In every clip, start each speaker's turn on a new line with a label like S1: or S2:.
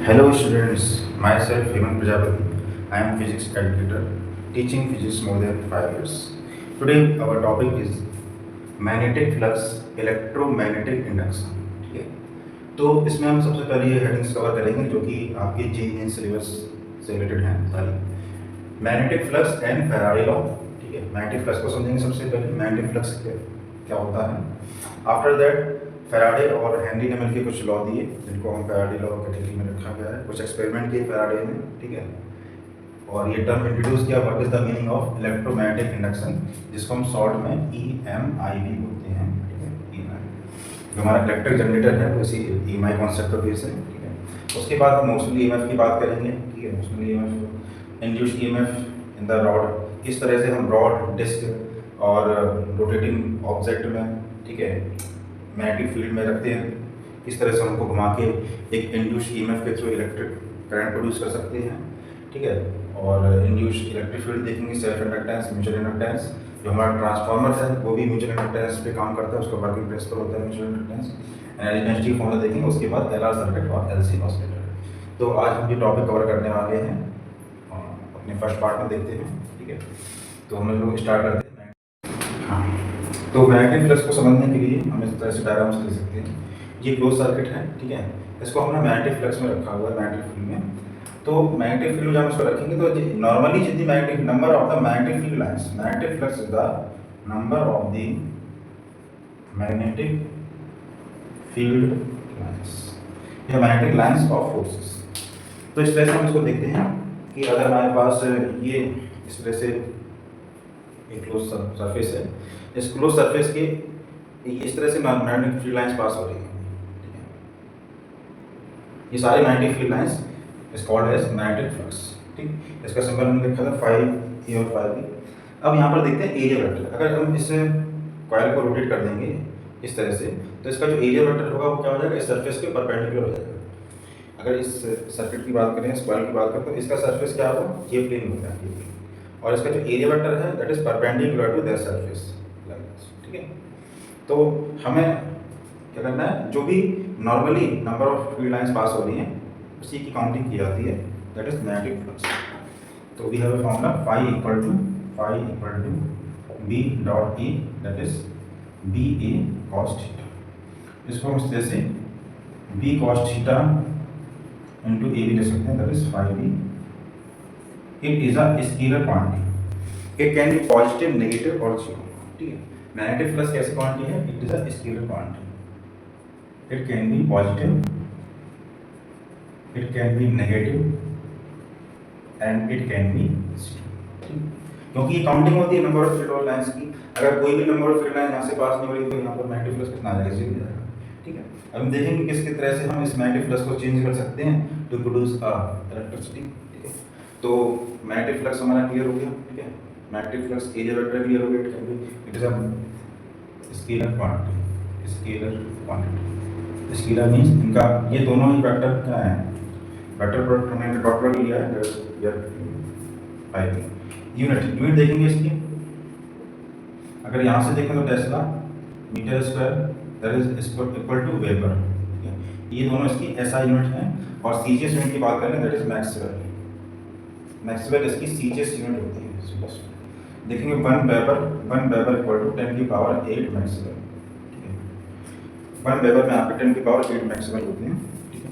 S1: Hello students, myself Hemant Prajapati. I am physics educator, teaching physics more than 5 years. Today our topic is magnetic flux, electromagnetic induction. ठीक है, तो इसमें हम सबसे पहले ये हेडिंग्स कवर करेंगे जो कि आपके जी सिलेबस से रिलेटेड हैं सारी। Magnetic flux and Faraday law. ठीक है, मैग्नेटिक फ्लक्स को समझेंगे सबसे पहले, मैग्नेटिक फ्लक्स क्या होता है। आफ्टर दैट फैराडे और हेनरी ने मिलकर कुछ लॉ दिए जिनको हम फैराडे लॉ कैटेगरी में रखा गया है। कुछ एक्सपेरिमेंट किए फैराडे ने, ठीक है, और ये टर्म इंट्रोड्यूस किया, what is the meaning of electromagnetic induction, जिसको हम शॉर्ट में EMI भी बोलते हैं। ठीक है, EMI जो हमारा इलेक्ट्रिक जनरेटर है वो इसी EMI कॉन्सेप्ट पर बेस है। ठीक है, उसके बाद हम मोशनल EMF की बात करेंगे। ठीक है, motional EMF, induced EMF in the rod, किस तरह से हम रॉड, डिस्क और रोटेटिंग ऑब्जेक्ट में, ठीक है, मैग्नेटिक फील्ड में रखते हैं, किस तरह से उनको घुमा के एक इंड्यूस्ड EMF के थ्रू इलेक्ट्रिक करंट प्रोड्यूस कर सकते हैं। ठीक है, और इंड्यूस्ड इलेक्ट्रिक फील्ड देखेंगे, सेल्फ इंडक्टेंस, म्यूचुअल इंडक्टेंस। जो हमारा ट्रांसफार्मर है वो भी म्यूचुअल इंडक्टेंस पे काम करता है, उसका वर्किंग प्रिंसिपल होता है mutual inductance. Energy density formula देखेंगे, उसके बाद LR सर्किट और LC ऑसिलेटर। तो आज हम ये टॉपिक कवर करने वाले हैं, अपने फर्स्ट पार्ट में देखते हैं। ठीक है, तो हम लोग स्टार्ट करते हैं। हाँ, तो मैग्नेटिक फ्लक्स को समझने के लिए हम इस तरह से डायग्राम से ले सकते हैं। ये क्लोज सर्किट है, ठीक है, इसको हमने मैग्नेटिक फ्लक्स में रखा हुआ है, मैग्नेटिक फील्ड में। तो मैग्नेटिक फील्ड जब हम इसको रखेंगे तो नॉर्मली जितनी magnetic number of the magnetic field lines, magnetic flux is the number of the magnetic field lines या मैग्नेटिक लाइंस ऑफ फोर्सेस। तो इस तरह से हम इसको देखते हैं कि अगर हमारे पास ये इस तरह से एक क्लोज सरफेस है, इस क्लोज सरफेस के इस तरह से मैग्नेटिक फील्ड लाइंस पास हो रही हैं। ठीक है, ये सारे magnetic field lines is called as magnetic flux. ठीक, इसका सिंबल हमने लिखा था 5A और 5B। अब यहाँ पर देखते हैं एरिया वेक्टर। अगर हम इस कॉइल को रोटेट कर देंगे इस तरह से, तो इसका जो एरिया वेक्टर होगा वो क्या हो जाएगा, इस सरफेस के परपेंडिकुलर हो जाएगा। अगर इस सर्किट की बात करें, इस कॉइल की बात करें, तो इसका सरफेस क्या होगा, ये प्लेन होगा, ये प्लेन, और इसका जो एरिया वेक्टर है that is perpendicular to that surface. ठीक है, तो हमें क्या करना है, जो भी normally number of field lines pass हो रही हैं उसी की काउंटिंग की जाती है, दैट इज मैग्नेटिक फ्लक्स। तो we have a formula phi equal to B dot E, that is BA cos theta. इसको हम इस तरह से B cos theta into A भी ले सकते हैं, that is 5B। It is a scalar quantity, it can be positive, negative और जीरो। ठीक है, मैग्नेटिक फ्लक्स कैसी क्वांटिटी है, it is a scalar quantity, it can be positive, it can be negative and it can be zero. क्योंकि ये counting होती है number of field lines की। अगर कोई भी नंबर ऑफ फील्ड लाइन यहाँ से पास नहीं हो रही तो यहाँ पर मैग्नेटिक फ्लक्स कितना आ जाएगा, जीरो जाएगा। ठीक है, अब हम देखेंगे किस तरह से हम इस मैग्नेटिक फ्लक्स को चेंज कर सकते हैं टू प्रोड्यूस इलेक्ट्रिसिटी। ठीक है, तो मैग्नेटिक फ्लक्स हमारा क्लियर हो गया। ठीक है, magnetic flux area vector clear हो गया, it is a scalar quantity. Scalar means इनका ये दोनों ही वेक्टर क्या है, वेक्टर प्रोडक्ट हमने डॉट प्रोडक्ट लिया है, यूनिट देखेंगे इसकी। अगर यहाँ से देखें तो tesla meter square that is equal to weber. ये दोनों इसकी SI यूनिट हैं। और CGS यूनिट की बात करें दैट इज मैक्सवेल इसकी CGS यूनिट होती है। देखेंगे 1 वेबर इक्वल टू 10 की पावर 8 मैक्सवेल। ठीक है, 1 वेबर में आपके 10 की पावर 8 मैक्सवेल होती हैं। ठीक है,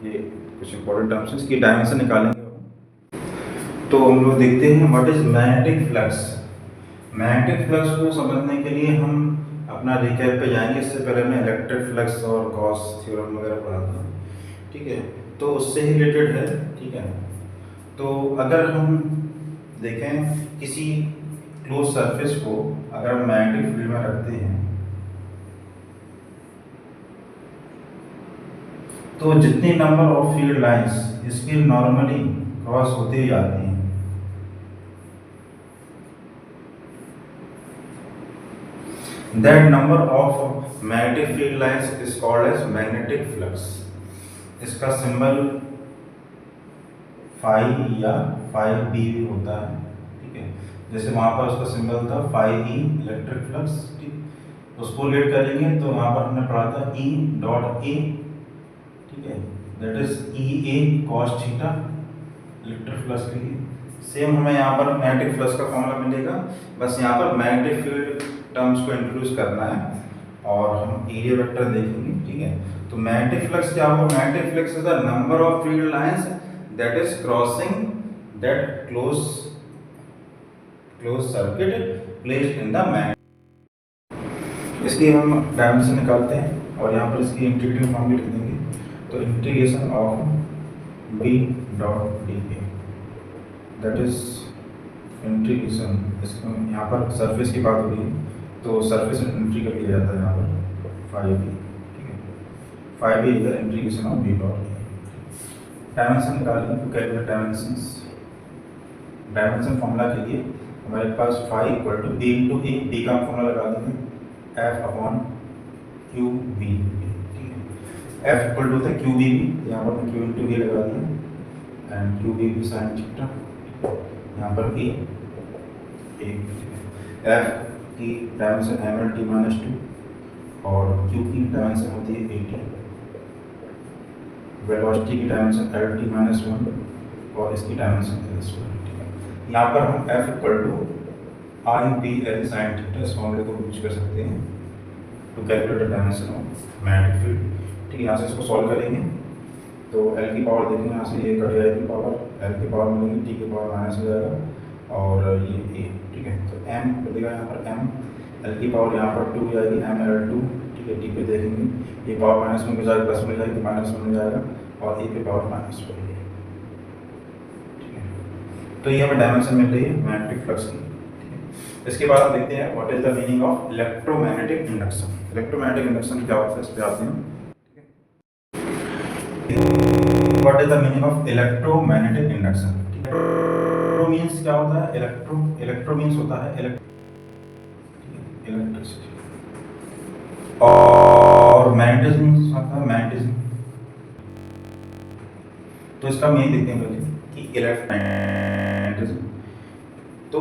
S1: ये कुछ इंपॉर्टेंट टर्म्स हैं, इसकी डायमेंशन निकालेंगे। तो हम लोग देखते हैं what is magnetic flux. Magnetic flux को समझने के लिए हम अपना रिकैप पे जाएंगे। इससे पहले मैं इलेक्ट्रिक फ्लक्स और गॉस थ्योरम वगैरह पढ़ा था। ठीक है, तो उससे ही रिलेटेड है। ठीक है, तो अगर हम देखें किसी क्लोज सरफेस को अगर हम मैग्नेटिक फील्ड में रखते हैं तो जितनी नंबर ऑफ फील्ड लाइंस इसकी नॉर्मली क्रॉस होते जाती हैं, that number of magnetic field lines is called as magnetic flux. इसका सिंबल phi या 5B भी होता है। ठीक है, जैसे वहाँ पर उसका सिंबल था 5E इलेक्ट्रिक फ्लक्स। ठीक, उसको लेट करेंगे तो वहाँ पर हमने पढ़ा था E डॉट A। ठीक है, that is E A cos theta electric flux के लिए। सेम हमें यहाँ पर मैग्नेटिक फ्लक्स का फॉर्मूला मिलेगा, बस यहाँ पर मैग्नेटिक फील्ड टर्म्स को इंट्रोड्यूस करना है और हम एरिया वेक्टर देखेंगे, ठीक है। तो मैग्नेटिक फ्लक्स क्या होगा? Magnetic flux is the number of field lines that is crossing that close circuit placed in the magnet. इसकी हम डायमेंशन निकालते हैं और यहाँ पर इसकी इंटीग्रेटिव फॉर्म भी लिख देंगे। तो integration of B dot D A that is integration, इसको यहाँ पर सरफेस की बात हो रही है तो सरफेस इंटीग्रल किया जाता है यहाँ पर 5b, ठीक है। 5b is the integration of B dot A. Dimension निकालेंगे तो कैलकुलेट डायमेंशंस। डायमेंशन फॉर्मूला के लिए हमारे पास phi equal to B into A, B का फॉर्मूला लगा देंगे एफ अपॉन क्यू बी, ठीक है। एफ इक्वल टू था क्यू बी बी, यहाँ पर क्यू इंटू बी लगा दिया and Q B B sine theta, यहाँ पर बी एफ की dimension M L T minus 2 और क्यू की डायमेंशन होती है 80, वेलोसिटी की डायमेंशन एल टी माइनस 1 और इसकी डायमेंशन एल स्क्वायर, ठीक है। यहाँ पर हम F equal to I B L sine theta इस फॉर्मूले को यूज कर सकते हैं to calculate the dimension of magnetic field, ठीक है। यहाँ से इसको सॉल्व करेंगे तो एल की पावर देखेंगे, यहाँ से ए कट जाएगी पावर, एल की पावर मिलेगी, टी की पावर माइनस हो जाएगा और ये ए, ठीक है। तो एम देगा यहाँ पर एम, एल की पावर यहाँ पर 2 जाएगी एम एल 2, ठीक है। टी पे देखेंगे ये पावर माइनस में जाएगा, प्लस में जाएगी माइनस में जाएगा और ए पे पावर माइनस हो जाएगी, ठीक है। तो ये हमें डायमेंशन मिल रही है मैग्नेटिक फ्लक्स की। इसके बाद हम देखते हैं what is the meaning of electromagnetic induction. Electromagnetic induction क्या होता है, इस पे आते हैं। What is the meaning of electromagnetic induction? Electro means क्या होता है? इलेक्ट्रो मींस होता है इलेक्ट्रिसिटी और मैग्नेटिज्म मींस होता है मैग्नेटिज्म। तो इसका मीनिंग देखते हैं पहले कि इलेक्ट्रोमैग्नेटिज्म तो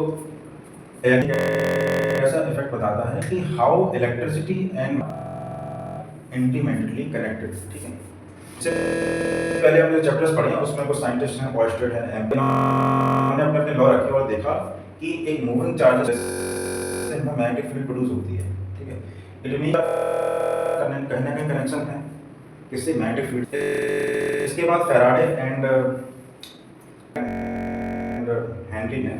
S1: ऐसा इफेक्ट बताता है कि how electricity and intimately connected, ठीक है। इससे पहले हमने चैप्टर्स पढ़े हैं उसमें कुछ साइंटिस्ट हैं, ऑयस्टेड हैं, उन्होंने अपने अपने लॉ रखे और देखा कि एक मूविंग चार्ज से मैग्नेटिक फील्ड प्रोड्यूस होती है, ठीक है। इट मीन कहीं ना कहीं कनेक्शन है किससे? Magnetic field. इसके बाद फैराडे एंड हेनरी ने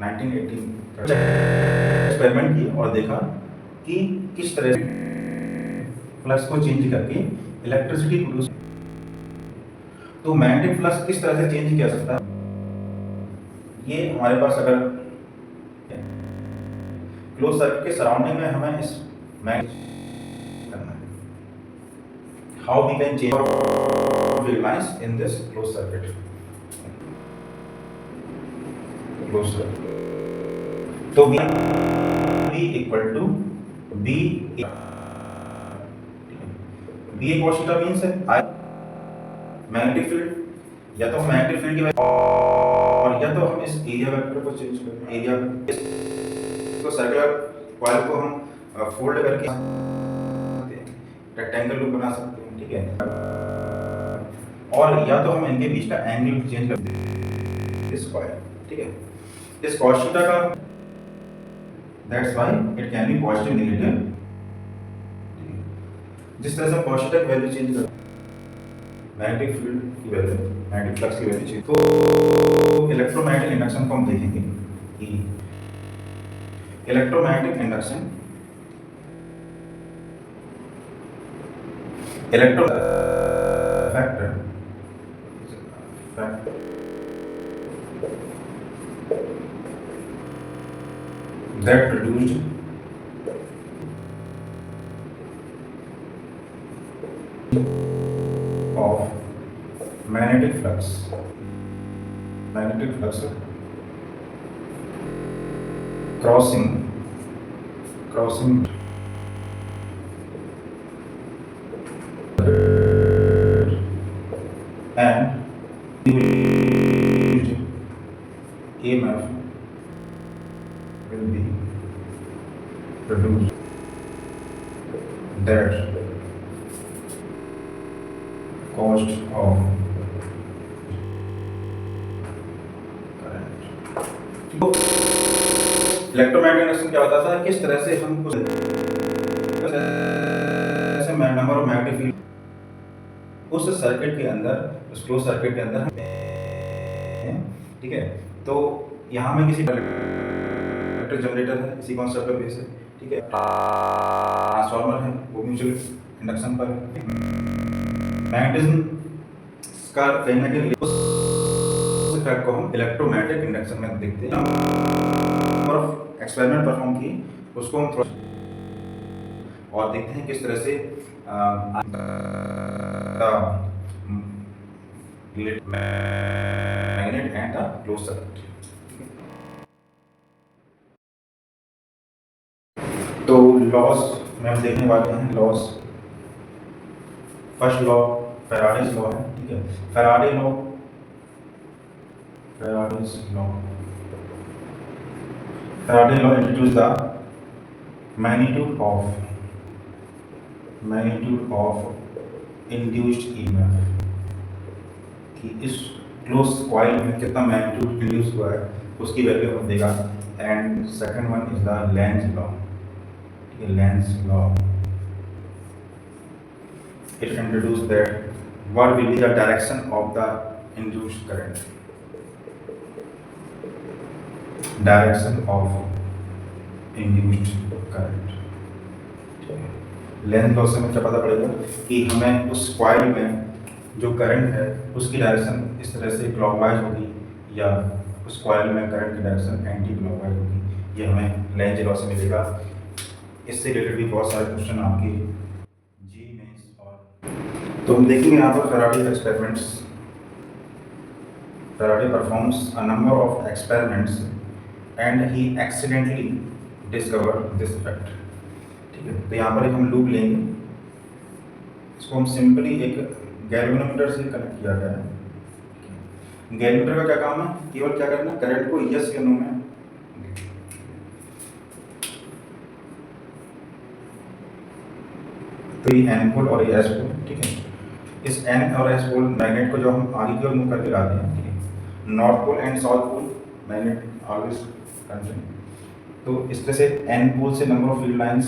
S1: 1918 एक्सपेरिमेंट किया और देखा कि किस तरह से फ्लक्स को चेंज करके इलेक्ट्रिसिटी प्रोड्यूस। तो मैग्नेटिक फ्लक्स किस तरह से चेंज किया सकता है? ये हमारे पास अगर क्लोज सर्किट के सराउंडिंग में हमें इस मैग्नेटिक करना है, how we can change field lines in this close circuit. Close circuit तो V equal to B B cos theta means है I मैग्नेटिक फील्ड, या तो हम मैग्नेटिक फील्ड की और या तो हम इस एरिया वेक्टर को चेंज करते हैं। एरिया इसको सर्कुलर कॉइल को हम फोल्ड करके रेक्टेंगल लूप बना सकते हैं, ठीक है। और या तो हम इनके बीच का एंगल चेंज कर दें इस कॉइल, ठीक है। इस cos थीटा का that's why it can be positive negative, जिस तरह से cos थीटा की वैल्यू चेंज कर मैग्नेटिक फील्ड की वैल्यू, मैग्नेटिक फ्लक्स की वैल्यू चेंज। तो इलेक्ट्रोमैग्नेटिक इंडक्शन को हम देखेंगे कि electromagnetic induction electro factor that produced of magnetic flux crossing and EMF will be produced that caused of तो इलेक्ट्रोमैग्नेटिक इंडक्शन क्या बताता है, किस तरह से हम कुछ ऐसे नंबर ऑफ मैग्नेटिक फील्ड उस सर्किट के अंदर, उस क्लोज सर्किट के अंदर, ठीक है। तो यहाँ में किसी इलेक्ट्रिक जनरेटर है, इसी कॉन्सेप्ट पर बेस है, ठीक है। ट्रांसफार्मर है, वो म्यूचुअल इंडक्शन पर है। मैग्नेटिज्म का कहीं ना कहीं उस इफेक्ट को हम इलेक्ट्रोमैग्नेटिक इंडक्शन में देखते हैं। नंबर ऑफ एक्सपेरिमेंट परफॉर्म किए, उसको हम थोड़ा और देखते हैं किस तरह से magnet and the close circuit. तो लॉस में हम देखने वाले हैं। Loss, first law Faraday's law है, ठीक है। Faraday's law introduce the magnitude of induced EMF, कि इस क्लोज कॉइल में कितना मैग्नीट्यूड इंड्यूस हुआ है उसकी वैल्यू हम देगा। And second one is the length law, ठीक है। Lenz law it introduce that what will be the direction of the induced current, direction of induced current। Lenz law से हमें क्या पता पड़ेगा कि हमें उस कॉइल में जो करंट है उसकी डायरेक्शन इस तरह से क्लॉकवाइज होगी या उस कॉइल में करंट की डायरेक्शन एंटी क्लॉकवाइज होगी, ये हमें लेंज लॉ से मिलेगा। इससे रिलेटेड भी बहुत सारे क्वेश्चन आपके जी मेंस और तो हम देखेंगे यहाँ पर Faraday experiments. Faraday performs a number of experiments and he accidentally discovered this effect, ठीक है। तो यहाँ पर एक हम लूप लेंगे, इसको हम सिंपली एक गैल्वेनोमीटर से कनेक्ट किया गया है। गैल्वेनोमीटर का क्या काम है, केवल क्या करना, करंट को यस या नो में, तो ये एन पोल और ये एस पोल, ठीक है। इस एन और एस पोल मैग्नेट को जो हम आगे की ओर मूव करके लाते हैं, ठीक है। North pole and south pole magnet always continue. तो इस तरह से एन पोल से नंबर ऑफ फील्ड लाइंस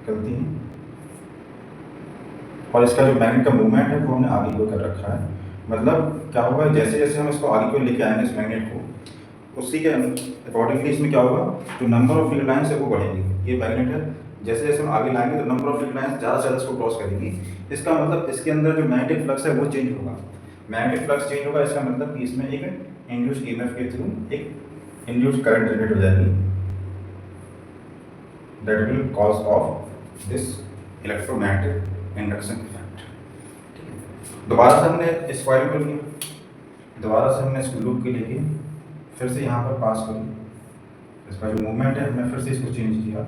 S1: निकलती हैं और इसका जो मैग्नेट का मूवमेंट है वो हमने आगे की ओर कर रखा है। मतलब क्या होगा, जैसे जैसे हम इसको आगे की ओर लेके आएंगे इस मैग्नेट को, उसी के अकॉर्डिंगली इसमें क्या होगा, जो नंबर ऑफ फील्ड लाइंस है वो बढ़ेगी। ये मैग्नेट है, जैसे जैसे हम आगे लाएंगे तो नंबर ऑफ फील्ड लाइंस ज़्यादा से ज़्यादा इसको क्रॉस करेगी। इसका मतलब इसके अंदर जो मैग्नेटिक फ्लक्स है वो चेंज होगा। मैग्नेटिक फ्लक्स चेंज होगा, इसका मतलब कि इसमें एक इंड्यूस्ड ईएमएफ के थ्रू एक इंड्यूस्ड करंट जनरेट हो जाएगी, that will cause of this electromagnetic induction effect. दोबारा से हमने इस कॉइल को लिया, दोबारा से हमने इसको लूप के लेके फिर से यहाँ पर पास करी, इसका जो मूवमेंट है हमने फिर से इसको चेंज किया।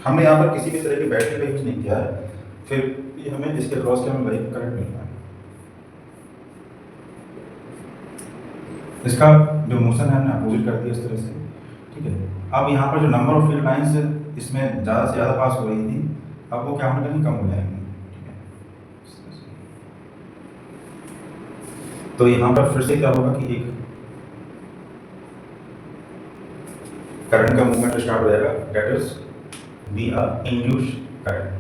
S1: हमने यहाँ पर किसी भी तरह की बैटरी का यूज नहीं किया है, फिर ये हमें इसके क्रॉस के हमें वही करंट मिल रहा है। इसका जो मोशन है हमने अपोजिट कर दिया इस तरह से, ठीक है। अब यहाँ पर जो नंबर ऑफ फील्ड लाइंस इसमें ज़्यादा से ज़्यादा पास हो रही थी, अब वो क्या होने लगी, कम हो जाएंगी, ठीक है। तो यहाँ पर फिर से क्या होगा कि एक करंट का मूवमेंट स्टार्ट हो जाएगा, that is we are induced current.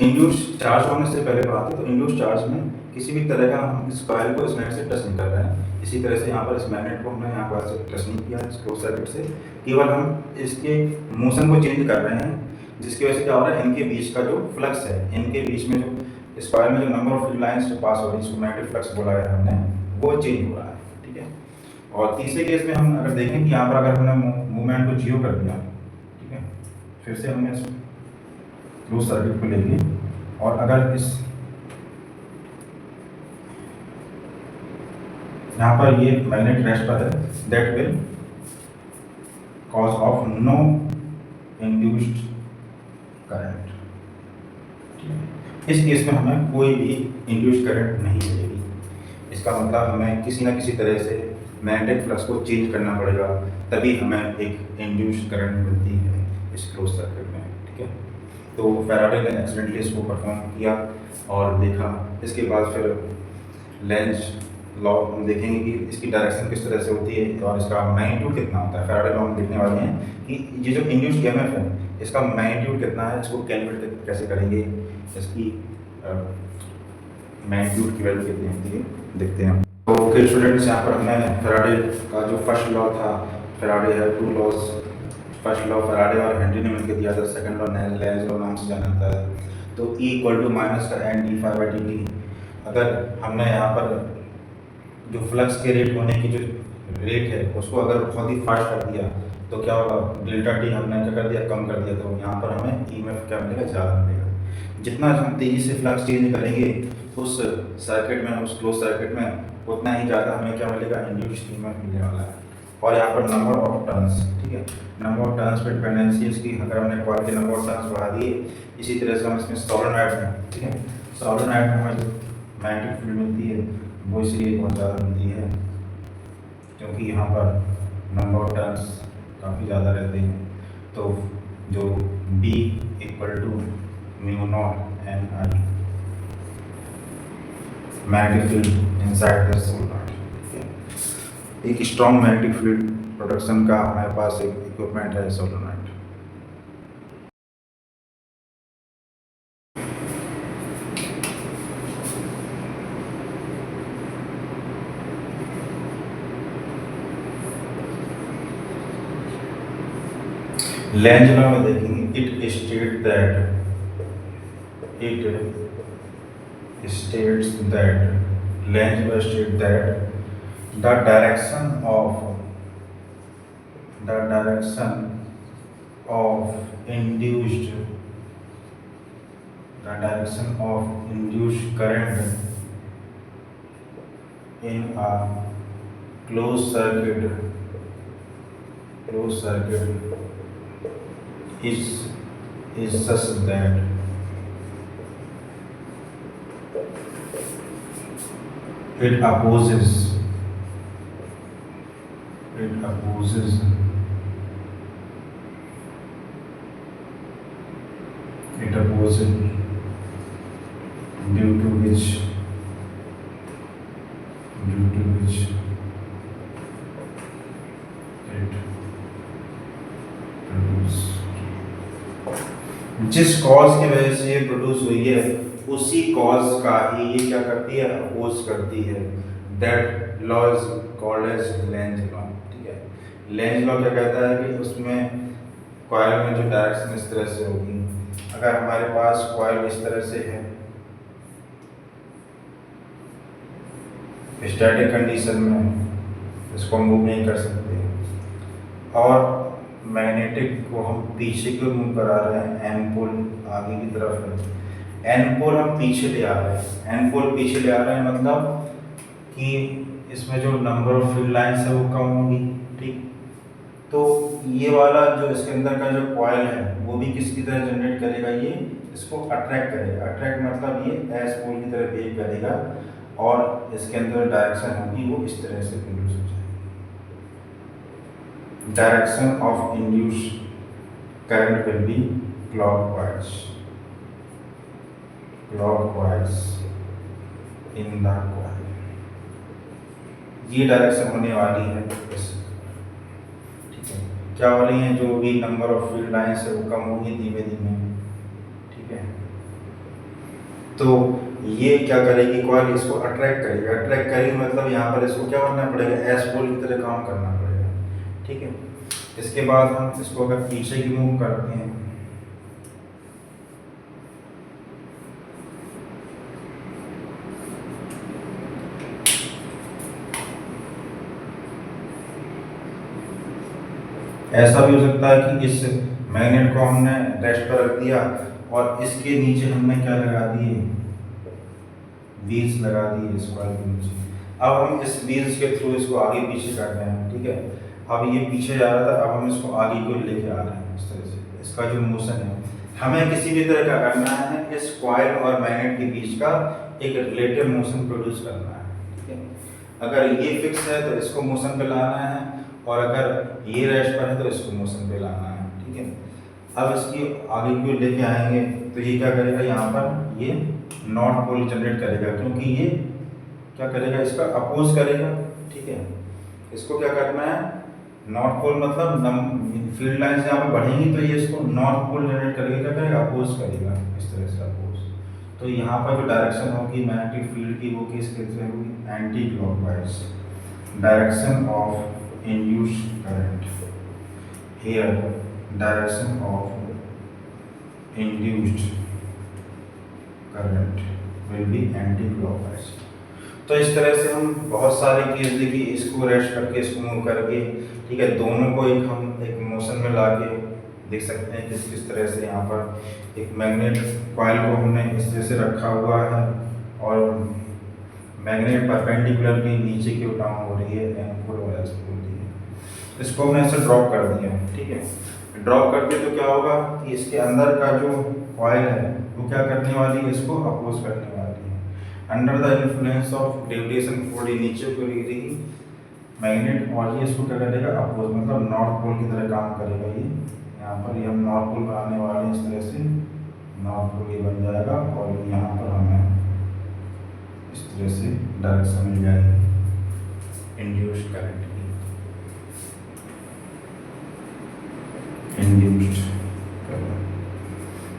S1: Induced charge होने से पहले पढ़ा था, तो इंड्यूस्ड चार्ज में किसी भी तरह का हम इस कॉइल को इस मैग्नेट से टच नहीं कर रहे हैं। इसी तरह से यहाँ पर इस मैग्नेट को हमने यहाँ पर से टच नहीं किया इस क्लोज सर्किट से, केवल हम इसके मोशन को चेंज कर रहे हैं, जिसकी वजह से क्या हो रहा है, इनके बीच का जो फ्लक्स है, इनके बीच में जो इस कॉइल में जो नंबर ऑफ फील्ड लाइंस जो पास हो रही है, इसको मैग्नेटिक फ्लक्स बोला है हमने, वो चेंज हो रहा है, ठीक है। और तीसरे केस में हम अगर देखें कि यहाँ पर अगर हमने मूवमेंट को जीरो कर दिया, ठीक है, फिर से हमने इस क्लोज सर्किट को लेंगे और अगर इस यहाँ पर ये मैग्नेट रेस्ट पर है, that will cause of no induced current. इस केस में हमें कोई भी इंड्यूस्ड करंट नहीं मिलेगी। इसका मतलब हमें किसी न किसी तरह से मैग्नेटिक फ्लक्स को चेंज करना पड़ेगा, तभी हमें एक इंड्यूस्ड करंट मिलती है इस क्लोज सर्किट में, ठीक है। तो फैराडे ने एक्सीडेंटली इसको परफॉर्म किया और देखा। इसके बाद फिर लेंज लॉ हम देखेंगे कि इसकी डायरेक्शन किस तरह से होती है और इसका मैग्नीट्यूड कितना होता है। फैराडे लॉ हम देखने वाले हैं कि ये जो इंड्यूस्ड ईएमएफ है इसका मैग्नीट्यूड कितना है, इसको कैलकुलेट कैसे करेंगे, इसकी मैग्नीट्यूड की वैल्यू कितनी होती है देखते हैं। तो ओके स्टूडेंट्स, यहाँ पर हमने फैराडे का जो फर्स्ट लॉ था, फैराडे है two laws, first law Faraday और हेनरी ने मिलकर दिया था, सेकंड लॉ लेंज लॉ नाम से जाना जाता है। तो E इक्वल टू माइनस का N D five by D T. अगर हमने यहाँ पर जो फ्लक्स के रेट होने की जो रेट है उसको अगर बहुत ही फास्ट कर दिया तो क्या होगा, डेल्टा टी हमने क्या कर दिया, कम कर दिया, तो यहाँ पर हमें ईएमएफ क्या मिलेगा, ज़्यादा मिलेगा। जितना हम तेज़ी से फ्लक्स चेंज करेंगे उस सर्किट में, उस क्लोज सर्किट में, उतना ही ज़्यादा हमें क्या मिलेगा, इंड्यूस्ड ईएमएफ मिलने वाला है। और यहाँ पर नंबर ऑफ टर्न्स, ठीक है, number of turns per dependency इसकी, अगर हमने कॉइल के नंबर ऑफ टर्न्स बढ़ा दिए, इसी तरह से हम इसमें सोलेनॉइड में, ठीक है, सोलेनॉइड में हमें जो मैग्नेटिक फील्ड मिलती है वो इसलिए बहुत ज़्यादा मिलती है क्योंकि यहाँ पर नंबर ऑफ टर्न्स काफ़ी ज़्यादा रहते हैं। तो जो B equal to mu naught N I magnetic field inside the solenoid, एक स्ट्रॉन्ग मैग्नेटिक फील्ड प्रोडक्शन का हमारे पास एक इक्विपमेंट है सोलेनॉइड। लेंज लॉ में देखेंगे, it states that Lenz law state that the direction of induced current in a closed circuit is such that it opposes due to which it produce, जिस cause की वजह से ये produce हुई है उसी कॉज का ही ये क्या करती है, अपोज करती है। That law is called as Lenz law, ठीक है। लेंज लॉ क्या कहता है कि उसमें कॉइल में जो डायरेक्शन इस तरह से होगी, अगर हमारे पास कॉइल इस तरह से है स्टैटिक कंडीशन में, इसको मूव नहीं कर सकते, और मैग्नेटिक को हम पीछे क्यों मूव करा रहे हैं, एन पोल आगे की तरफ है, एन पोल हम पीछे ले आ रहे हैं, एन पोल पीछे ले आ रहे हैं मतलब कि इसमें जो नंबर ऑफ फील्ड लाइंस है वो कम होगी, ठीक। तो ये वाला जो इसके अंदर का जो कॉइल है वो भी किसकी तरह जनरेट करेगा, ये इसको अट्रैक्ट करेगा। अट्रैक्ट मतलब ये एस पोल की तरह बिहेव करेगा और इसके अंदर डायरेक्शन होगी वो इस तरह से प्रोड्यूस हो जाएगी। Direction of induced current will be clockwise in the coil. ये डायरेक्शन होने वाली है इस, ठीक है। क्या हो रही है, जो भी नंबर ऑफ फील्ड लाइंस है वो कम होगी धीमे धीमे, ठीक है। तो ये क्या करेगी, कॉइल इसको अट्रैक्ट करेगी। अट्रैक्ट करेगी मतलब यहाँ पर इसको क्या करना पड़ेगा, एस पोल की तरह काम करना पड़ेगा, ठीक है। इसके बाद हम इसको अगर पीछे की मूव करते हैं, ऐसा भी हो सकता है कि इस मैग्नेट को हमने रेस्ट पर रख दिया और इसके नीचे हमने क्या लगा दिए, व्हील्स लगा दिए इस कॉइल के नीचे। अब हम इस व्हील्स के थ्रू इसको आगे पीछे कर रहे हैं, ठीक है। अब ये पीछे जा रहा था, अब हम इसको आगे को लेके आ रहे हैं इस तरह से। इसका जो मोशन है, हमें किसी भी तरह का करना है, इस कॉइल और मैग्नेट के बीच का एक रिलेटिव मोशन प्रोड्यूस करना है, ठीक है। अगर ये फिक्स है तो इसको मोशन पे लाना है, और अगर ये रेस्ट पर है तो इसको मोशन पे लाना है, ठीक है। अब इसकी आगे की ओर लेके आएंगे तो ये क्या करेगा, यहाँ पर ये नॉर्थ पोल जनरेट करेगा, क्योंकि ये क्या करेगा, इसका अपोज करेगा। ठीक है, इसको क्या करना है, नॉर्थ पोल मतलब फील्ड लाइन यहाँ पर बढ़ेंगी तो ये इसको नॉर्थ पोल जनरेट करेगा, क्या करेगा, अपोज करेगा, इस तरह से अपोज। तो यहाँ पर जो डायरेक्शन होगी मैग्नेटिक फील्ड की वो किस तरह होगी, anti clockwise direction of induced current. Here direction of induced current will be anti clockwise. तो इस तरह से हम बहुत सारे केस देखिए, इसको रेस्ट करके इसको मूव करके, ठीक है, दोनों को हम एक मोशन में ला के देख सकते हैं किस तरह से। यहाँ पर एक मैग्नेट कॉइल को हमने इस तरह से रखा हुआ है और मैग्नेट परपेंडिकुलर की नीचे की ओर डाउन हो रही है, एनोड और एस बोल दी है। इसको हमने ऐसे ड्रॉप कर दिया, ठीक है। ड्रॉप करके तो क्या होगा कि इसके अंदर का जो कॉइल है वो क्या करने वाली है, इसको अपोज करने वाली है। Under the influence of gravitation force नीचे को गिरेगी मैग्नेट और ये इसको क्या करेगा, अपोज, मतलब नॉर्थ पोल की तरह काम करेगा ये। यहाँ पर ये हम नॉर्थ पोल बनाने वाले हैं, इस तरह से नॉर्थ पोल ये बन जाएगा और यहाँ पर हमें इस तरह से डायरेक्शन मिल जाएगी इंड्यूस्ड करंट की, इंड्यूस्ड करंट।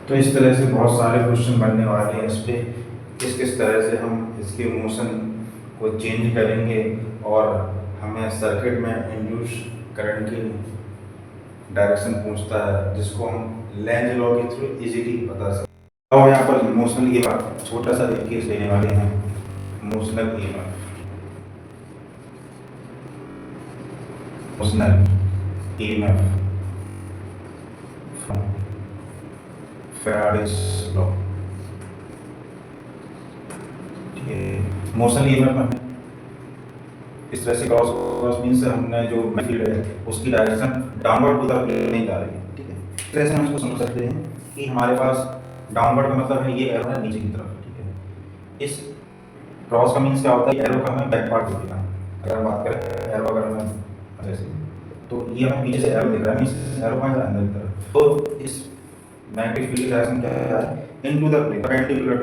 S1: तो इस तरह से बहुत सारे क्वेश्चन बनने वाले हैं इस पर, किस तरह से हम इसके मोशन को चेंज करेंगे और हमें सर्किट में इंड्यूस करंट की डायरेक्शन पूछता है, जिसको हम लेंज लॉ के थ्रू इजीली बता सकते हैं। और यहाँ पर मोशनल की बात, छोटा सा एक केस लेने वाले हैं, motional EMF. Motional EMF Faraday's law. Motional EMF में इस तरह से क्रॉस मीन्स हमने जो फील्ड है उसकी direction downward to the plane नहीं जा रही है, ठीक है। इस तरह से हम इसको समझ सकते हैं कि हमारे पास डाउनवर्ड का मतलब है ये एरो है नीचे की तरफ, ठीक है। इस क्रॉस का मीन्स क्या होता है, एरो का हमें बैक पार्ट दिख रहा है। अगर हम बात करें एरो अगर हमें जैसे, तो ये हमें पीछे से एरो दिख रहा है, मीन्स एरो का अंदर की तरफ। तो इस मैग्नेटिक फील्ड की डायरेक्शन क्या है, into the plane, perpendicular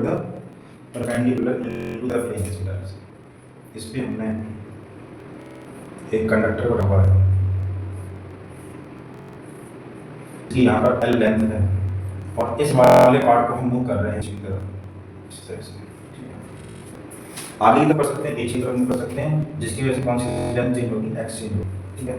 S1: to the plane की डायरेक्शन। इस पे हमने एक कंडक्टर को रखा है, यहाँ पर L लेंथ है और इस वाले पार्ट को हम मूव कर रहे हैं इसी तरफ, इस तरह से। आगे की तरफ कर सकते हैं, पीछे की तरफ मूव कर सकते हैं, जिसकी वजह से कौन सी लेंथ चेंज होगी, एक्स चेंज होगी, ठीक है।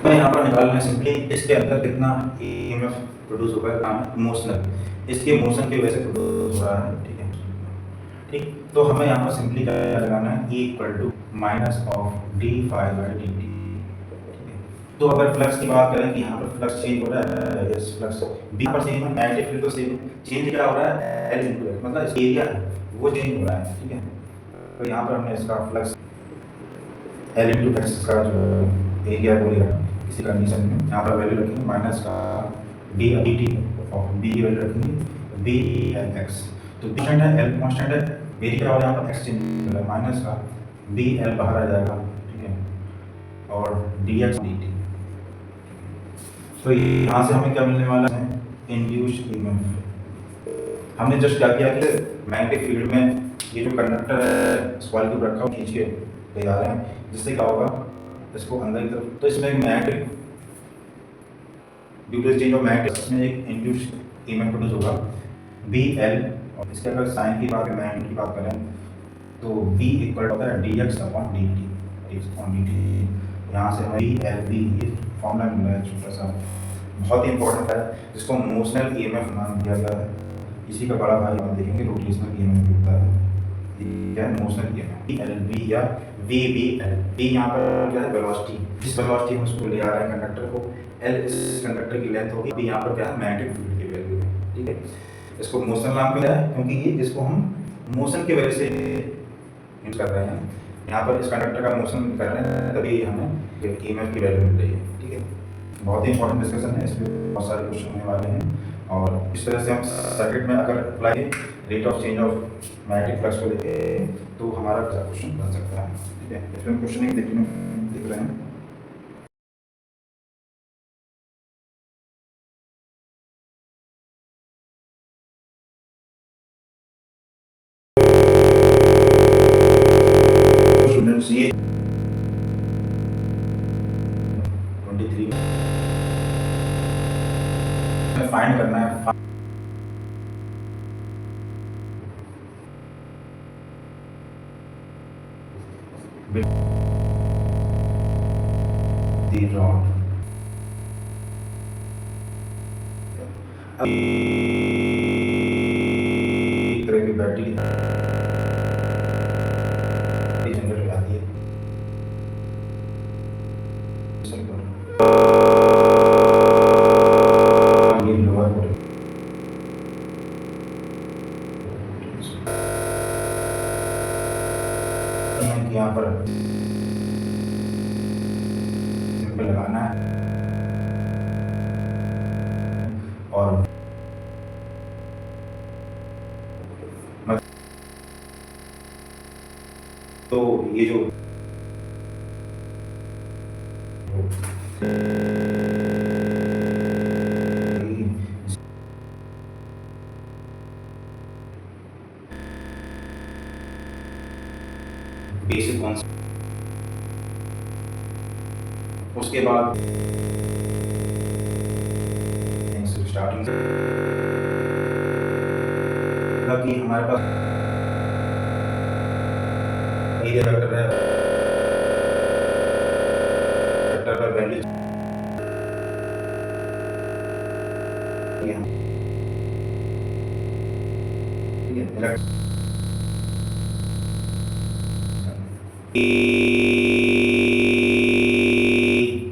S1: तो यहाँ पर निकालना है सिंपली इसके अंदर कितना ईएमएफ प्रोड्यूस होगा, नाम है मोशनल, इसके मोशन की वजह से प्रोड्यूस हो रहा है, ठीक है। ठीक, तो हमें यहाँ पर सिंपली क्या लगाना है, E equal to minus of D phi by D T. तो अगर फ्लक्स की बात करें कि यहाँ पर फ्लक्स चेंज हो रहा है, यस फ्लक्स बी पर सेम है, मैग्नेटिक फील्ड तो सेम, चेंज क्या हो रहा है, एल इनटू एल, मतलब इस एरिया वो चेंज हो रहा है, ठीक है। तो यहाँ पर हमने इसका फ्लक्स एल इनटू एक्स का जो एरिया बोलेगा इसी कंडीशन में, यहाँ पर वैल्यू रखेंगे माइनस का डी डी टी और बी की वैल्यू रखेंगे बी एल एक्स। तो बी कांस्टेंट है, एल कांस्टेंट है, वेरी क्या हो रहा है यहाँ पर एक्स चेंज हो रहा है, माइनस का बी एल बाहर आ जाएगा, ठीक है, और डी एक्स डी टी। तो यहाँ से हमें क्या मिलने वाला है, इंड्यूस्ड ईएमएफ। हमने जस्ट क्या किया कि मैग्नेटिक फील्ड में ये जो कंडक्टर है इस कॉइल को रखा खींच के ले जा रहे हैं, जिससे क्या होगा इसको अंदर की तरफ, तो इसमें magnetic due to change of magnetic इसमें एक इंड्यूस्ड ईएमएफ प्रोड्यूस होगा बी एल। और इसके अगर साइन की बात मैग्नेट की बात करें तो बी इक्वल होता है D x upon D T, D T. यहाँ से हमें बी एल बी ये फॉर्मूला मिल रहा है छोटा सा, बहुत ही इंपॉर्टेंट है, जिसको मोशनल ईएमएफ नाम दिया गया है। इसी का बड़ा भाई हम देखेंगे रोटेशनल ईएमएफ होता है, क्या है motional EMF, B L B या वी बी एल। बी यहाँ पर क्या है, वेलोसिटी, जिस वेलोसिटी हम उसको ले आ रहे हैं कंडक्टर को, एल इस कंडक्टर की लेंथ होगी, बी यहाँ पर क्या है मैग्नेटिक फील्ड की वैल्यू है, ठीक है। इसको मोशन नाम दिया है क्योंकि ये इसको हम मोशन की वजह से यूज कर रहे हैं, यहाँ पर इस कंडक्टर का मोशन कर रहे हैं तभी हमें ईएमएफ की वैल्यू मिल रही है, ठीक है। बहुत ही इंपॉर्टेंट डिस्कशन है, इस पे बहुत सारे क्वेश्चन होने वाले हैं और इस तरह से हम सर्किट में अगर apply rate of change of magnetic flux को लेके तो हमारा क्वेश्चन बन सकता है। ठीक है, इसमें क्वेश्चन एक देख रहे हैं। स्टूडेंट्स ये 23 में फाइंड करना है दी रॉड। तरह की बैटरी जनरेट हो जाती है। ये लोअर वोल्टेज यहाँ पर सिंपल लगाना है और तो ये जो बेसिक कॉन्सेप्ट, उसके बाद स्टार्टिंग कि हमारे पास ये वेक्टर है, वेक्टर का वैल्यू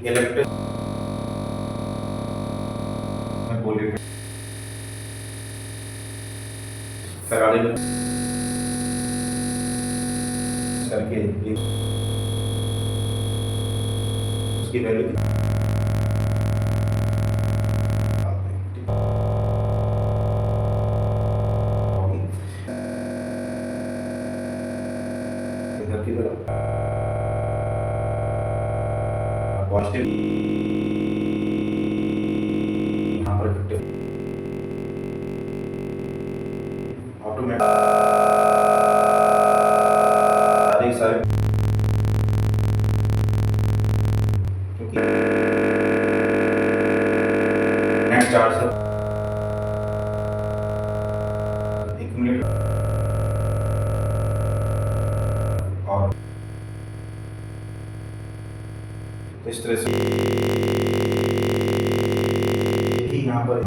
S1: इलेक्ट्रिक करके उसकी वैल्यू इधर की तरफ पॉजिटिव यहाँ पर इफेक्टिव ऑटोमेटिक सारे क्योंकि नेट चार्ज है 1 मिनट और इस तरह से ही यहाँ पर